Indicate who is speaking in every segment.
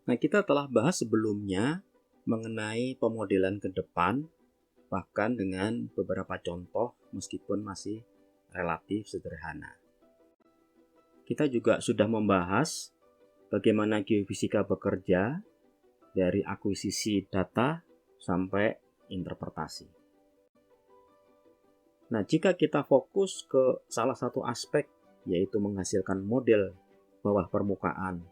Speaker 1: Nah, kita telah bahas sebelumnya mengenai pemodelan ke depan, bahkan dengan beberapa contoh meskipun masih relatif sederhana. Kita juga sudah membahas bagaimana geofisika bekerja dari akuisisi data sampai interpretasi. Nah, jika kita fokus ke salah satu aspek, yaitu menghasilkan model bawah permukaan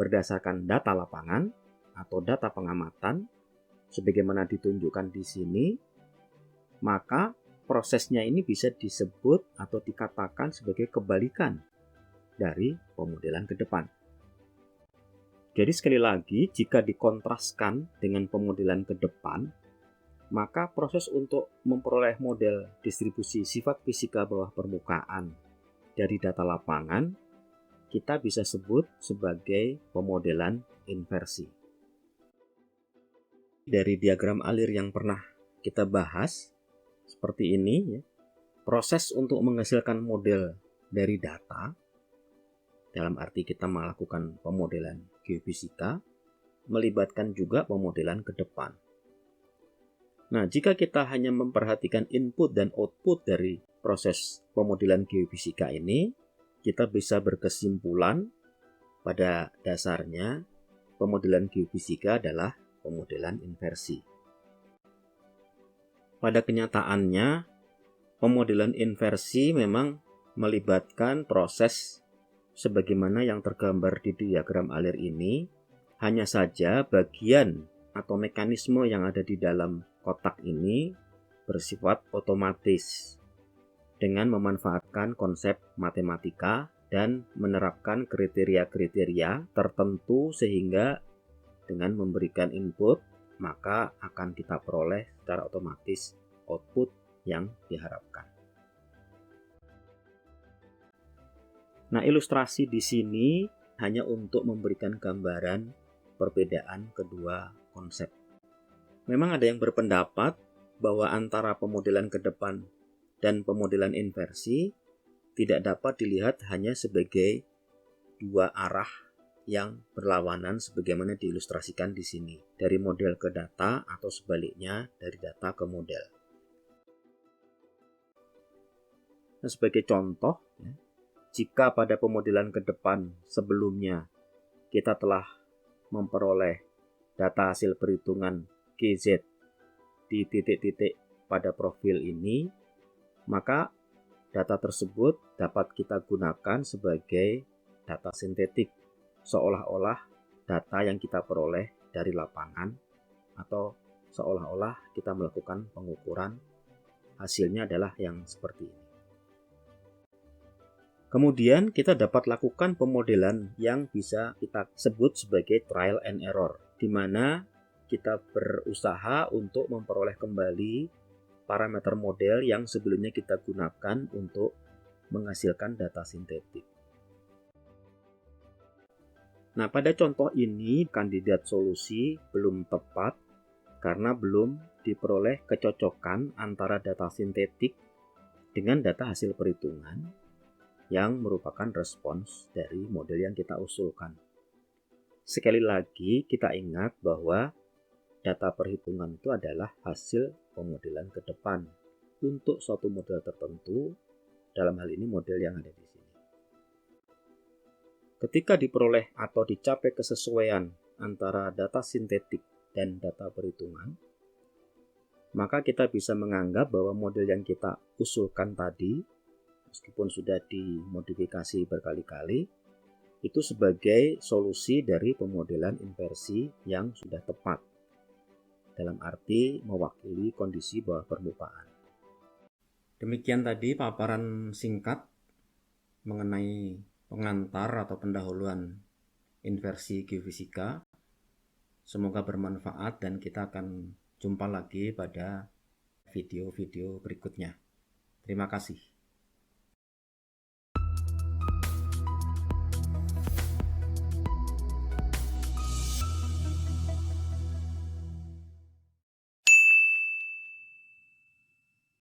Speaker 1: berdasarkan data lapangan atau data pengamatan, sebagaimana ditunjukkan di sini, maka prosesnya ini bisa disebut atau dikatakan sebagai kebalikan dari pemodelan ke depan. Jadi sekali lagi, jika dikontraskan dengan pemodelan ke depan, maka proses untuk memperoleh model distribusi sifat fisika bawah permukaan dari data lapangan kita bisa sebut sebagai pemodelan inversi. Dari diagram alir yang pernah kita bahas seperti ini, proses untuk menghasilkan model dari data, dalam arti kita melakukan pemodelan geofisika, melibatkan juga pemodelan ke depan. Nah, jika kita hanya memperhatikan input dan output dari proses pemodelan geofisika ini, kita bisa berkesimpulan pada dasarnya pemodelan geofisika adalah pemodelan inversi. Pada kenyataannya, pemodelan inversi memang melibatkan proses sebagaimana yang tergambar di diagram alir ini, hanya saja bagian atau mekanisme yang ada di dalam kotak ini bersifat otomatis dengan memanfaatkan konsep matematika dan menerapkan kriteria-kriteria tertentu sehingga dengan memberikan input maka akan kita peroleh secara otomatis output yang diharapkan. Nah, ilustrasi di sini hanya untuk memberikan gambaran perbedaan kedua konsep. Memang ada yang berpendapat bahwa antara pemodelan ke depan dan pemodelan inversi tidak dapat dilihat hanya sebagai dua arah yang berlawanan sebagaimana diilustrasikan di sini, dari model ke data atau sebaliknya dari data ke model. Nah, sebagai contoh, jika pada pemodelan ke depan sebelumnya kita telah memperoleh data hasil perhitungan GZ di titik-titik pada profil ini, maka data tersebut dapat kita gunakan sebagai data sintetik, seolah-olah data yang kita peroleh dari lapangan atau seolah-olah kita melakukan pengukuran, hasilnya adalah yang seperti ini. Kemudian kita dapat lakukan pemodelan yang bisa kita sebut sebagai trial and error, di mana kita berusaha untuk memperoleh kembali parameter model yang sebelumnya kita gunakan untuk menghasilkan data sintetik. Nah, pada contoh ini kandidat solusi belum tepat karena belum diperoleh kecocokan antara data sintetik dengan data hasil perhitungan yang merupakan respons dari model yang kita usulkan. Sekali lagi kita ingat bahwa data perhitungan itu adalah hasil pemodelan ke depan untuk suatu model tertentu, dalam hal ini model yang ada di sini. Ketika diperoleh atau dicapai kesesuaian antara data sintetik dan data perhitungan, maka kita bisa menganggap bahwa model yang kita usulkan tadi, meskipun sudah dimodifikasi berkali-kali, itu sebagai solusi dari pemodelan inversi yang sudah tepat, dalam arti mewakili kondisi bawah permukaan. Demikian tadi paparan singkat mengenai pengantar atau pendahuluan inversi geofisika. Semoga bermanfaat dan kita akan jumpa lagi pada video-video berikutnya. Terima kasih.